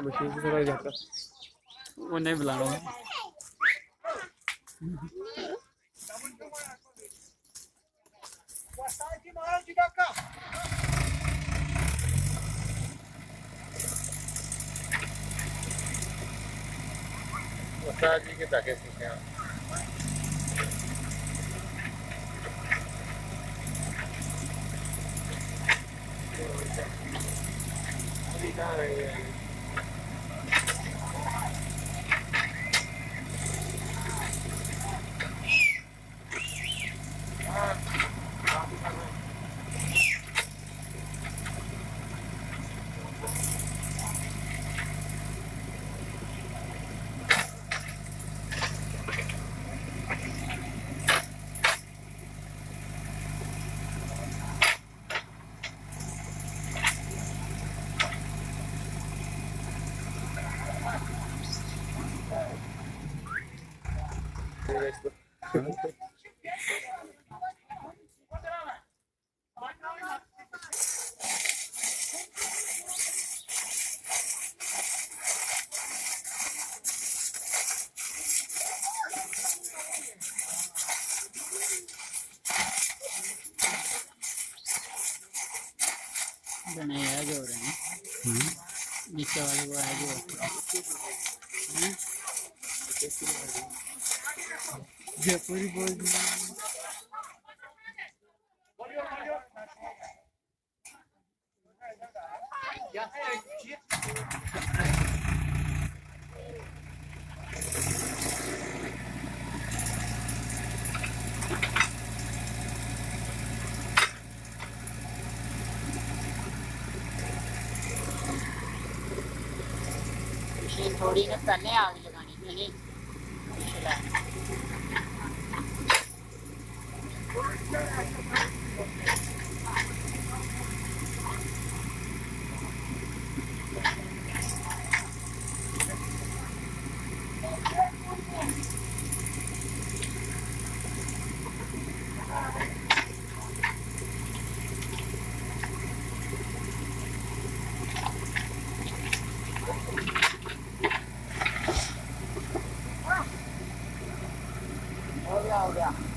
Machine से थोड़ा जाता वो नहीं बुलाऊंगा। जी के ताके सीखे हैं नहीं है जो रहे हैं नीचे वाले वो है जो जयपुरी बोल मशीन थोड़ी ना पहले आग लगानी थी हो गया